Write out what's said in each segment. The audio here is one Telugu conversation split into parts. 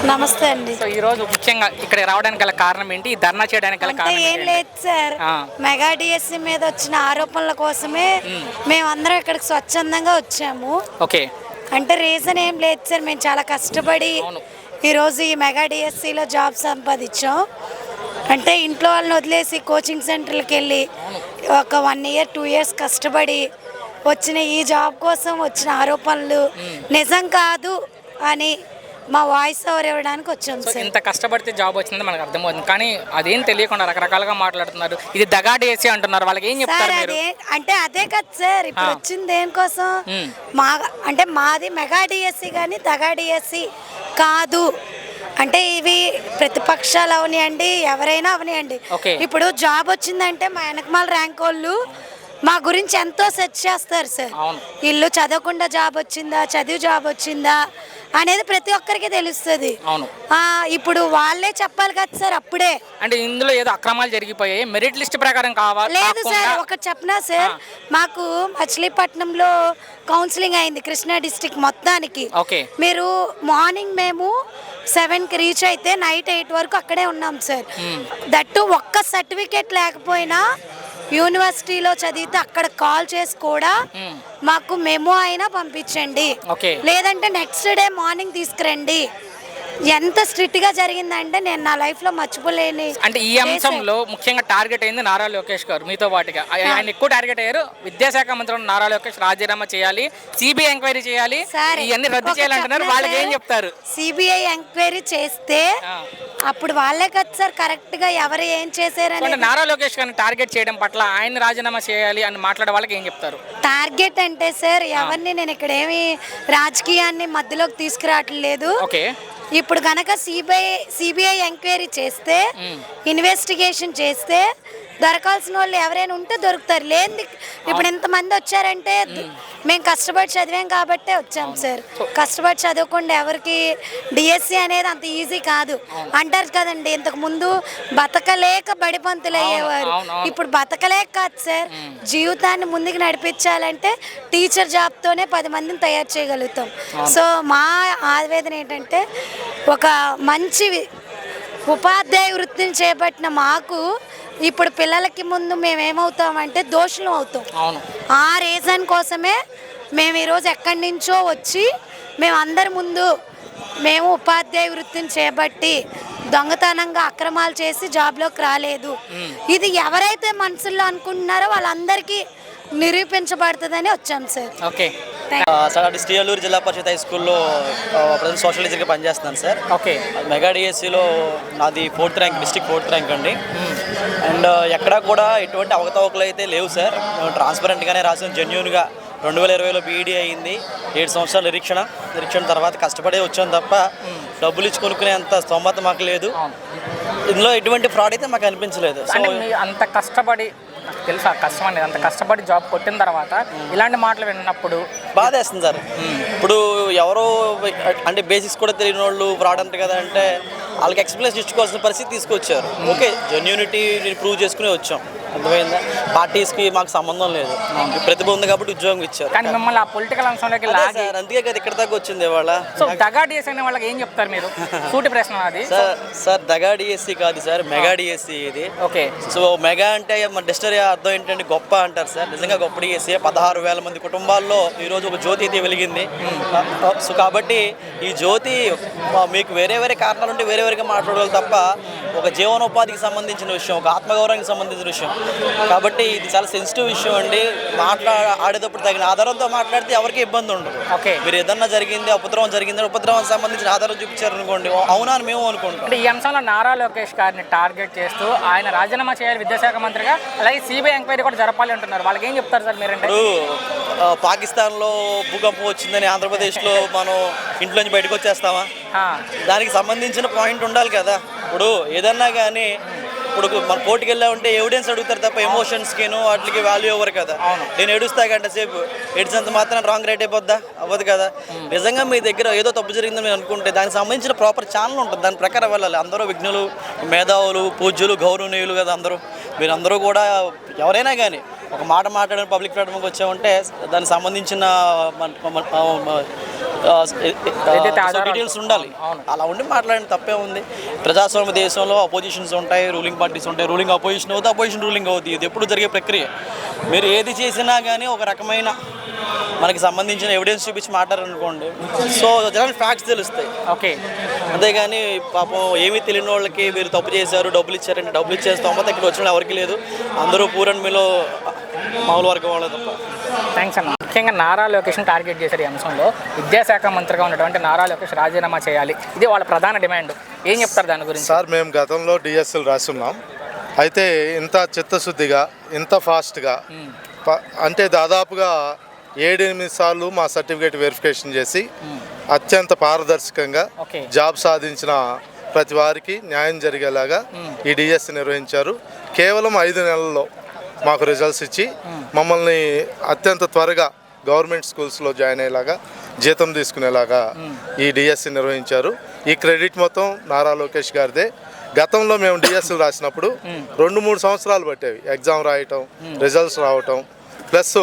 నమస్తే అండి. సో ఈ రోజు ముఖ్యంగా ఇక్కడ రావడానికి గల కారణం ఏంటి? ఈ ధర్నా చేయడానికి గల అంటే కారణం ఏం లేదు సార్, మెగా డిఎస్సి మీద వచ్చిన ఆరోపణల కోసమే మేమందరం ఇక్కడికి స్వచ్ఛందంగా వచ్చాము. ఓకే. అంటే రీజన్ ఏం లేదు సార్, మేము చాలా కష్టపడి ఈరోజు ఈ మెగా డిఎస్సిలో జాబ్ సంపాదించాం. అంటే ఇంట్లో వాళ్ళని వదిలేసి కోచింగ్ సెంటర్లకు వెళ్ళి ఒక 1 year 2 years కష్టపడి వచ్చిన ఈ జాబ్ కోసం వచ్చిన ఆరోపణలు నిజం కాదు అని మా వాయిస్ ఓవర్ ఇవ్వడానికి వచ్చాం సార్. ఇంత కష్టపడితే జాబ్ వచ్చిందని మనకు అర్థమవుతుంది, కానీ అదేం తెలియకుండా రకరకాలుగా మాట్లాడుతున్నారు. ఇది దగా డిఎస్సి అంటున్నారు, వాళ్ళకి ఏం చెప్తారు మీరు? అంటే అదే కదా సార్, ఇప్పుడు వచ్చింది దేనికోసం? అంటే మాది మెగా డిఎస్సి కానీ దగా డిఎస్సి కాదు. అంటే ఇవి ప్రతిపక్షాలు అవనియండి, ఎవరైనా అవనియండి, ఇప్పుడు జాబ్ వచ్చిందంటే మా వెనకమాల ర్యాంక్ వాళ్ళు మా గురించి ఎంతో సెర్చ్ చేస్తారు సార్. ఇల్లు చదవకుండా జాబ్ వచ్చిందా, చదివి జాబ్ వచ్చిందా అనేది ప్రతి ఒక్కరికి తెలుస్తుంది. ఇప్పుడు వాళ్ళే చెప్పాలి కదా సార్. అప్పుడే అంటే ఇందులో ఏదో అక్రమాలు జరిగిపోయాయి, మెరిట్ లిస్ట్ ప్రకారం కావాలి. లేదు సార్, ఒకటి చెప్పనా సార్, మాకు మచిలీపట్నంలో కౌన్సిలింగ్ అయింది కృష్ణా డిస్ట్రిక్ట్ మొత్తానికి. మీరు మార్నింగ్ మేము 7కి రీచ్ అయితే నైట్ 8 వరకు అక్కడే ఉన్నాం సార్. దట్టు ఒక్క సర్టిఫికేట్ లేకపోయినా యూనివర్సిటీలో చదివితే అక్కడ కాల్ చేసి కూడా మాకు మెమో అయినా పంపించండి, లేదంటే నెక్స్ట్ డే మార్నింగ్ తీసుకురండి. ఎంత స్ట్రిక్ట్ గా జరిగిందంటే నేను నా లైఫ్ లో మర్చిపోలేని. అంటే ఈ అంశంలో ముఖ్యంగా టార్గెట్ అయింది నారా లోకేష్ గారు. మీతో పాటుగా ఆయన ఎక్కువ టార్గెట్ అయ్యారు. విద్యాశాఖ మంత్రి నారా లోకేష్ రాజీనామా చేయాలి, సిబిఐ ఎంక్వైరీ చేయాలి, ఇవన్నీ రద్దు చేయాలంటున్నారు. వాళ్ళకి ఏం చెప్తారు? సిబిఐ ఎంక్వైరీ చేస్తే అప్పుడు వాళ్ళే కదా సార్ కరెక్ట్ గా ఎవరు ఏం చేశారని. నారా లోకేష్ గారిని టార్గెట్ చేయడం పట్ల ఆయన రాజీనామా చేయాలి అని మాట్లాడే వాళ్ళకి ఏం చెప్తారు? టార్గెట్ అంటే సార్ ఎవరిని నేను ఇక్కడ ఏమి రాజకీయాన్ని మధ్యలోకి తీసుకురావట్లేదు. ఇప్పుడు కనుక సిబిఐ ఎంక్వైరీ చేస్తే, ఇన్వెస్టిగేషన్ చేస్తే దొరకాల్సిన వాళ్ళు ఎవరైనా ఉంటే దొరుకుతారు. లేదు ఇప్పుడు ఇంతమంది వచ్చారంటే మేము కష్టపడి చదివాం కాబట్టే వచ్చాం సార్. కష్టపడి చదవకుండా ఎవరికి డిఎస్సి అనేది అంత ఈజీ కాదు అంటారు కదండి. ఇంతకు ముందు బతకలేక బడిపంతులు అయ్యేవారు, ఇప్పుడు బతకలేక కాదు సార్, జీవితాన్ని ముందుకు నడిపించాలంటే టీచర్ జాబ్తోనే 10 మందిని తయారు చేయగలుగుతాం. సో మా ఆవేదన ఏంటంటే ఒక మంచి ఉపాధ్యాయ వృత్తిని చేపట్టిన మాకు ఇప్పుడు పిల్లలకి ముందు మేమేమవుతామంటే దోషులం అవుతాం. ఆ రీజన్ కోసమే మేము ఈరోజు ఎక్కడి నుంచో వచ్చి మేము అందరి ముందు మేము ఉపాధ్యాయ వృత్తిని చేపట్టి దొంగతనంగా అక్రమాలు చేసి జాబ్లోకి రాలేదు. ఇది ఎవరైతే మనసుల్లో అనుకుంటున్నారో వాళ్ళందరికీ నిరూపించబడుతుందని వచ్చాం సార్. సార్ శ్రీయలూరు జిల్లా పరిషత్ హై స్కూల్లో ప్రజెంట్ సోషల్ టీచర్గా పనిచేస్తున్నాను సార్. మెగా డిఎస్సిలో నాది 4th rank, district 4th rank అండి. అండ్ ఎక్కడా కూడా ఎటువంటి అవకతవకలు అయితే లేవు సార్. మేము ట్రాన్స్పరెంట్గానే రాసాం, జెన్యూన్గా. 2020లో బీఈడీ అయింది, 7 సంవత్సరాల నిరీక్షణ తర్వాత కష్టపడే వచ్చాం తప్ప డబ్బులు ఇచ్చి కొనుక్కునేంత స్తోమత మాకు లేదు. ఇందులో ఎటువంటి ఫ్రాడ్ అయితే మాకు అనిపించలేదు. అంత కష్టపడి తెలుసా కష్టం అనేది, అంత కష్టపడి జాబ్ కొట్టిన తర్వాత ఇలాంటి మాటలు విన్నప్పుడు బాధేస్తుంది సార్. ఇప్పుడు ఎవరో అంటే బేసిక్స్ కూడా తెలియని వాళ్ళు ఫ్రాడ్ అంటారు కదా, అంటే వాళ్ళకి ఎక్స్ప్లెయిన్ ఇచ్చుకోవాల్సిన పరిస్థితి తీసుకొచ్చారు. ఓకే, జెన్యూనిటీ ప్రూవ్ చేసుకునే వచ్చాం, అర్థమైందా? పార్టీస్కి మాకు సంబంధం లేదు, ప్రతిభ ఉంది కాబట్టి ఉద్యోగం ఇచ్చారు. కానీ మిమ్మల్ని ఆ పొలిటికల్ అంశంలోకి అందుకే కదా ఇక్కడ దాకా వచ్చింది ఇవాళ. సో దగా డిఎస్సి అనే వాళ్ళకి ఏం చెప్తారు మీరు? సూటి ప్రశ్న అది సార్. దగా డిఎస్సి కాదు సార్, మెగా డిఎస్సి ఇది. సో మెగా అంటే మన డిక్షనరీ అర్థం ఏంటంటే గొప్ప అంటారు సార్. నిజంగా గొప్ప డిఎస్సి. 16,000 మంది కుటుంబాల్లో ఈరోజు ఒక జ్యోతి అయితే వెలిగింది. సో కాబట్టి ఈ జ్యోతి మీకు వేరే కారణాలు ఉంటే వేరేగా మాట్లాడాలి తప్ప ఒక జీవనోపాధికి సంబంధించిన విషయం, ఒక ఆత్మగౌరవానికి సంబంధించిన విషయం కాబట్టి ఇది చాలా సెన్సిటివ్ విషయం అండి. ఆడేటప్పుడు తగిన ఆధారంతో మాట్లాడితే ఎవరికి ఇబ్బంది ఉండదు. మీరు ఏదన్నా జరిగింది, ఉపద్రవం జరిగింది, ఉపద్రవానికి సంబంధించిన ఆధారం చూపించారు అనుకోండి, అవునా అని మేము అనుకుంటాం. ఈ అంశంలో నారా లోకేష్ గారిని టార్గెట్ చేస్తూ ఆయన రాజీనామా చేయాలి విద్యాశాఖ మంత్రిగా, అలాగే సిబిఐ ఎంక్వైరీ కూడా జరపాలి అంటున్నారు. వాళ్ళకి ఏం చెప్తారు సార్ మీరంటే? పాకిస్తాన్లో భూకంపం వచ్చిందని ఆంధ్రప్రదేశ్లో మనం ఇంట్లోంచి బయటకు వచ్చేస్తామా? దానికి సంబంధించిన పాయింట్ ఉండాలి కదా. ఇప్పుడు ఏదన్నా కానీ ఇప్పుడు మన కోర్టుకి వెళ్ళామంటే ఎవిడెన్స్ అడుగుతారు తప్ప ఎమోషన్స్కిను వాటికి వాల్యూ ఇవ్వరు కదా. నేను ఏడుస్తా గంట సేపు ఏడ్చినంత మాత్రం రాంగ్ రైట్ అయిపోద్దా? అవ్వదు కదా. నిజంగా మీ దగ్గర ఏదో తప్పు జరిగిందని మీరు అనుకుంటే దానికి సంబంధించిన ప్రాపర్ ఛానల్ ఉంటుంది, దాని ప్రకారం వెళ్ళాలి. అందరూ విఘ్నులు, మేధావులు, పూజ్యులు, గౌరవనీయులు కదా అందరూ. మీరందరూ కూడా ఎవరైనా కానీ ఒక మాట మాట్లాడిన పబ్లిక్ ప్లాట్ఫామ్కి వచ్చామంటే దానికి సంబంధించిన డీటెయిల్స్ ఉండాలి. అలా ఉండి మాట్లాడిన తప్పే ఉంది. ప్రజాస్వామ్య దేశంలో అపోజిషన్స్ ఉంటాయి, రూలింగ్ పార్టీస్ ఉంటాయి. రూలింగ్ అపోజిషన్ అవుతుంది, అపోజిషన్ రూలింగ్ అవుతుంది. ఇది ఎప్పుడు జరిగే ప్రక్రియ. మీరు ఏది చేసినా కానీ ఒక రకమైన మనకి సంబంధించిన ఎవిడెన్స్ చూపించి మాట్లాడారనుకోండి, సో జనాలు ఫ్యాక్ట్స్ తెలుస్తాయి. ఓకే, అంతేగాని పాపం ఏమీ తెలియని వాళ్ళకి మీరు తప్పు చేశారు, డబ్బులు ఇచ్చారంటే డబ్బులు ఇచ్చేసి తొంభై ఇక్కడ వచ్చిన ఎవరికి లేదు. అందరూ పూర్ అండ్ మీలో మామూలు వర్గం వాళ్ళే తప్ప. థ్యాంక్స్ అన్న. ముఖ్యంగా నారా లోకేష్ని టార్గెట్ చేశారు ఈ అంశంలో. విద్యాశాఖ మంత్రిగా ఉన్నటువంటి నారా లోకేష్ రాజీనామా చేయాలి, ఇది వాళ్ళ ప్రధాన డిమాండ్. ఏం చెప్తారు దాని గురించి? సార్, మేము గతంలో డిఎస్ఎల్ రాస్తున్నాం. అయితే ఇంత చిత్తశుద్ధిగా ఇంత ఫాస్ట్గా అంటే దాదాపుగా 7-8 సార్లు మా సర్టిఫికేట్ వెరిఫికేషన్ చేసి అత్యంత పారదర్శకంగా జాబ్ సాధించిన ప్రతి వారికి న్యాయం జరిగేలాగా ఈ డిఎస్సి నిర్వహించారు. కేవలం 5 నెలల్లో మాకు రిజల్ట్స్ ఇచ్చి మమ్మల్ని అత్యంత త్వరగా గవర్నమెంట్ స్కూల్స్లో జాయిన్ అయ్యేలాగా, జీతం తీసుకునేలాగా ఈ డిఎస్సి నిర్వహించారు. ఈ క్రెడిట్ మొత్తం నారా లోకేష్ గారిదే. గతంలో మేము డిఎస్సీలు రాసినప్పుడు 2-3 సంవత్సరాలు పట్టేవి ఎగ్జామ్ రాయటం, రిజల్ట్స్ రావటం, ప్లస్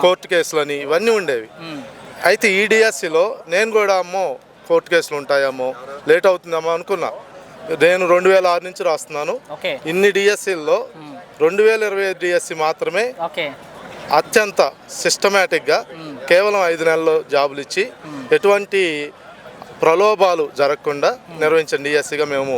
కోర్టు కేసులని ఇవన్నీ ఉండేవి. అయితే ఈ డిఎస్సిలో నేను కూడా కోర్టు కేసులు ఉంటాయేమో, లేట్ అవుతుందేమో అనుకున్నా. నేను 2006 నుంచి రాస్తున్నాను. ఇన్ని డిఎస్సీల్లో 2025 డిఎస్సి మాత్రమే అత్యంత సిస్టమేటిక్గా కేవలం 5 నెలల్లో జాబులు ఇచ్చి ఎటువంటి ప్రలోభాలు జరగకుండా నిర్వహించిన డిఎస్సిగా మేము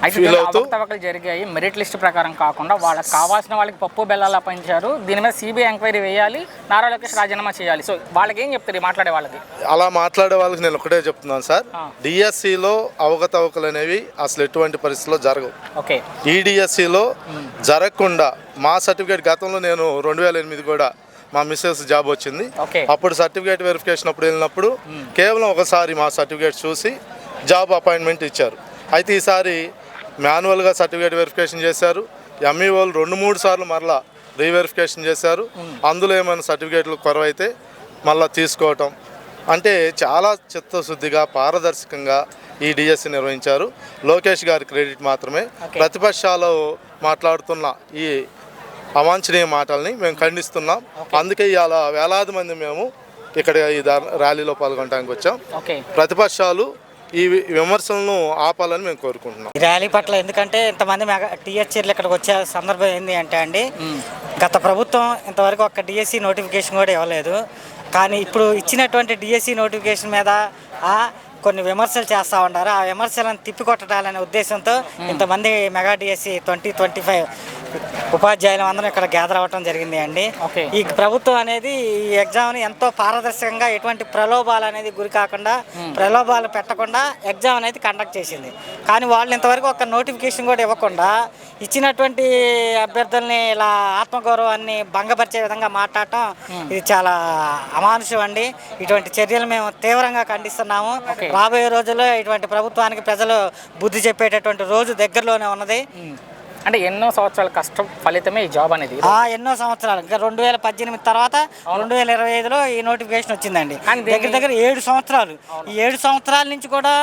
అవకతవకలు జరిగాయి. మెరిట్ లిస్ట్ ప్రకారం కాకుండా వాళ్ళకి కావాల్సిన వాళ్ళకి పప్పు బెల్లాలా పంచారు. దీని మీద సిబిఐ ఎంక్వైరీ వేయాలి, నారా లోకేష్ రాజీనామా చేయాలి. సో వాళ్ళకి ఏం చెప్తారు మాట్లాడే వాళ్ళకి? అలా మాట్లాడే వాళ్ళకి నేను ఒకటే చెప్తున్నాను సార్, డిఎస్సిలో అవకతవకలు అనేవి అసలు ఎటువంటి పరిస్థితుల్లో జరగవు. ఓకే, ఈ డిఎస్సిలో జరగకుండా మా సర్టిఫికేట్ గతంలో నేను 2008 కూడా మా మిస్సెస్ జాబ్ వచ్చింది. అప్పుడు సర్టిఫికేట్ వెరిఫికేషన్ అప్పుడు వెళ్ళినప్పుడు కేవలం ఒకసారి మా సర్టిఫికేట్ చూసి జాబ్ అపాయింట్మెంట్ ఇచ్చారు. అయితే ఈసారి మాన్యువల్గా సర్టిఫికేట్ వెరిఫికేషన్ చేశారు. ఎంఈఓలు 2-3 సార్లు మరలా రీవెరిఫికేషన్ చేశారు. అందులో ఏమైనా సర్టిఫికేట్లు కొరవైతే మళ్ళీ తీసుకోవటం, అంటే చాలా చిత్తశుద్ధిగా పారదర్శకంగా ఈ డిఎస్సి నిర్వహించారు. లోకేష్ గారి క్రెడిట్ మాత్రమే. ప్రతిపక్షాలు మాట్లాడుతున్న ఈ అవాంఛనీయ మాటల్ని మేము ఖండిస్తున్నాం. అందుకే ఇవాళ వేలాది మంది మేము ఇక్కడ ఈ ర్యాలీలో పాల్గొనడానికి వచ్చాం. ప్రతిపక్షాలు ఈ విమర్శలను ఆపాలని మేము కోరుకుంటున్నాం ఈ ర్యాలీ పట్ల. ఎందుకంటే ఇంతమంది టీచర్లు ఇక్కడికి వచ్చే సందర్భం ఏంటి అంటే గత ప్రభుత్వం ఇంతవరకు ఒక డిఎస్సి నోటిఫికేషన్ కూడా ఇవ్వలేదు. కానీ ఇప్పుడు ఇచ్చినటువంటి డిఎస్సి నోటిఫికేషన్ మీద కొన్ని విమర్శలు చేస్తూ ఉంటారు. ఆ విమర్శలను తిప్పికొట్టాలనే ఉద్దేశంతో ఇంతమంది మెగా డిఎస్సి 2025 ఉపాధ్యాయులు అందరం ఇక్కడ గ్యాదర్ అవ్వటం జరిగింది అండి. ఈ ప్రభుత్వం అనేది ఈ ఎగ్జామ్ని ఎంతో పారదర్శకంగా ఎటువంటి ప్రలోభాలు అనేది గురి కాకుండా, ప్రలోభాలు పెట్టకుండా ఎగ్జామ్ అనేది కండక్ట్ చేసింది. కానీ వాళ్ళు ఇంతవరకు ఒక నోటిఫికేషన్ కూడా ఇవ్వకుండా ఇచ్చినటువంటి అభ్యర్థుల్ని ఇలా ఆత్మగౌరవాన్ని భంగపరిచే విధంగా మాట్లాడటం ఇది చాలా అమానుషం అండి. ఇటువంటి చర్యలు మేము తీవ్రంగా ఖండిస్తున్నాము. రాబోయే రోజుల్లో ఇటువంటి ప్రభుత్వానికి ప్రజలు బుద్ధి చెప్పేటటువంటి రోజు దగ్గరలోనే ఉన్నది. అంటే ఎన్నో సంవత్సరాల కష్టం ఫలితమే ఈ జాబ్ అనేది. ఎన్నో సంవత్సరాలు, ఇంకా 2018 తర్వాత 2025లో ఈ నోటిఫికేషన్ వచ్చిందండి. దగ్గర 7 సంవత్సరాలు. ఈ 7 సంవత్సరాల నుంచి కూడా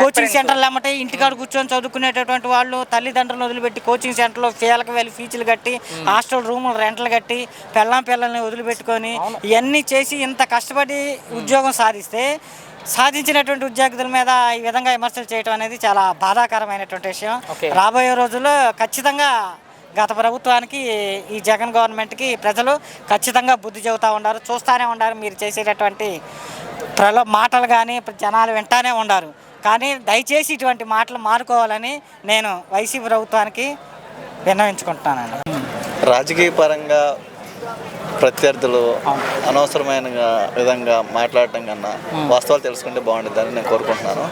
కోచింగ్ సెంటర్లు అమ్మటే ఇంటికాడ కూర్చొని చదువుకునేటటువంటి వాళ్ళు తల్లిదండ్రులను వదిలిపెట్టి కోచింగ్ సెంటర్లో ఫీలకు వెళ్ళి ఫీజులు కట్టి, హాస్టల్ రూములు రెంట్లు కట్టి, పిల్లల్ని వదిలిపెట్టుకొని ఇవన్నీ చేసి ఇంత కష్టపడి ఉద్యోగం సాధించినటువంటి ఉద్యోగుల మీద ఈ విధంగా విమర్శలు చేయడం అనేది చాలా బాధాకరమైనటువంటి విషయం. రాబోయే రోజుల్లో ఖచ్చితంగా గత ప్రభుత్వానికి, ఈ జగన్ గవర్నమెంట్కి ప్రజలు ఖచ్చితంగా బుద్ధి చెబుతూ ఉన్నారు, చూస్తూనే ఉన్నారు. మీరు చేసేటటువంటి మాటలు కానీ జనాలు వింటానే ఉన్నారు. కానీ దయచేసి ఇటువంటి మాటలు మానుకోవాలని నేను వైసీపీ ప్రభుత్వానికి విన్నవించుకుంటున్నానండి. రాజకీయ పరంగా ప్రత్యర్థులు అనవసరమైన విధంగా మాట్లాడటం కన్నా వాస్తవాలు తెలుసుకుంటే బాగుంటుందని నేను కోరుకుంటున్నాను.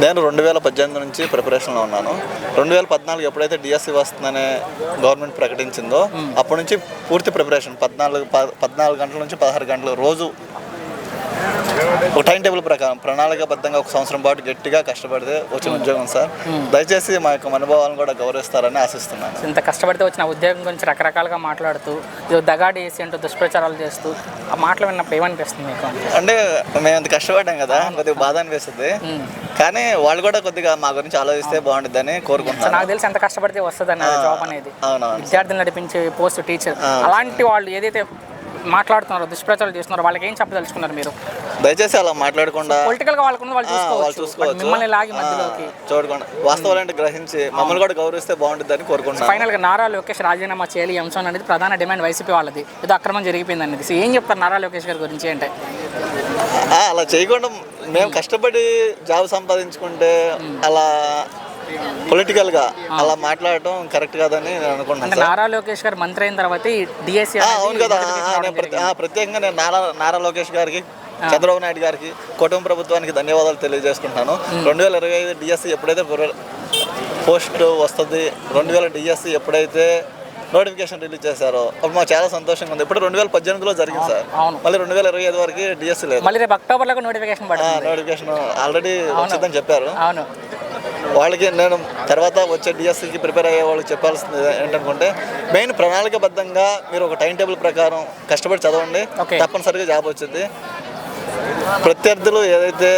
నేను 2018 నుంచి ప్రిపరేషన్లో ఉన్నాను. 2014 ఎప్పుడైతే డిఎస్సి వస్తుందనే గవర్నమెంట్ ప్రకటించిందో అప్పటి నుంచి పూర్తి ప్రిపరేషన్ 14 గంటల నుంచి 16 గంటలు రోజు ఒక టైం టేబుల్ ప్రకారం ప్రణాళికాబద్ధంగా 1 సంవత్సరం పాటు గట్టిగా కష్టపడితే వచ్చిన ఉద్యోగం సార్. దయచేసి మా యొక్క అనుభవాలను కూడా గౌరవిస్తారని ఆశిస్తున్నాను. ఇంత కష్టపడితే వచ్చిన ఉద్యోగం గురించి రకరకాలుగా మాట్లాడుతూ దగాడి వేసి అంటూ దుష్ప్రచారాలు చేస్తూ ఆ మాటలు విన్నప్పుడు ఏమనిపిస్తుంది మీకు? అంటే మేము అంత కష్టపడ్డాం కదా, కొద్దిగా బాధ అనిపిస్తుంది. కానీ వాళ్ళు కూడా కొద్దిగా మా గురించి ఆలోచిస్తే బాగుంటుందని కోరుకుంటున్నాను. నాకు తెలిసి ఎంత కష్టపడితే వస్తుంది అన్నది జాబ్ అనేది. విద్యార్థులు నడిపించే పోస్ట్ టీచర్, అలాంటి వాళ్ళు ఏదైతే మాట్లాడుతున్నారు, దుష్ప్రచారాలు చేస్తున్నారు, వాళ్ళకి ఏం చెప్పదలుచుకున్నారు మీరు? దయచేసి అలా మాట్లాడకుండా పొలిటికల్ గా వాళ్ళు వాళ్ళు చూసుకోవచ్చు, మిమ్మల్ని లాగి మధ్యలోకి చూడకుండా వాస్తవాలంటే గ్రహించి మమ్మల్ని కూడా గౌరవిస్తే బాగుంటుందని కోరుకుంటున్నాను. ఫైనల్ గా నారా లోకేష్ రాజీనామా చేయాలి ఈ అంశం అనేది ప్రధాన డిమాండ్ వైసీపీ వాళ్ళది. ఏదో అక్రమం జరిగిపోయింది అనేది. సో ఏం చెప్తారు నారా లోకేష్ గారి గురించి అంటే? అలా చేయకుండా మేము కష్టపడి జాబ్ సంపాదించుకుంటే అలా పొలిటికల్గా అలా మాట్లాడటం కరెక్ట్ కాదని నేను అనుకుంటున్నాను అంటే నారా లోకేష్ గారు మంత్రి అయిన తర్వాత ఈ డిఎస్సీ అవును కదా. ప్రత్యేకంగా నేను నారా లోకేష్ గారికి, చంద్రబాబు నాయుడు గారికి, కుటుంబ ప్రభుత్వానికి ధన్యవాదాలు తెలియజేసుకుంటున్నాను. 2025 డిఎస్సీ ఎప్పుడైతే పోస్ట్ వస్తుంది, 2000 డిఎస్సీ ఎప్పుడైతే నోటిఫికేషన్ రిలీజ్ చేశారో అప్పుడు మాకు చాలా సంతోషంగా ఉంది. ఇప్పుడు 2018లో జరిగింది సార్, మళ్ళీ 2025 వరకు డిఎస్సీ లేదు. మళ్ళీ రేపు అక్టోబర్లో నోటిఫికేషన్ నోటిఫికేషన్ ఆల్రెడీ వచ్చిందని చెప్పారు. అవును, వాళ్ళకి నేను తర్వాత వచ్చే డిఎస్సికి ప్రిపేర్ అయ్యే వాళ్ళకి చెప్పాల్సింది ఏంటనుకుంటే, మెయిన్ ప్రణాళికబద్ధంగా మీరు ఒక టైం టేబుల్ ప్రకారం కష్టపడి చదవండి, తప్పనిసరిగా జాబ్ వచ్చింది. ప్రత్యర్థులు ఏదైతే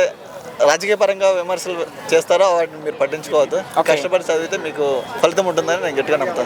రాజకీయ పరంగా విమర్శలు చేస్తారో వాటిని మీరు పట్టించుకోవద్దు. కష్టపడి చదివితే మీకు ఫలితం ఉంటుందని నేను గట్టిగా నమ్ముతాను.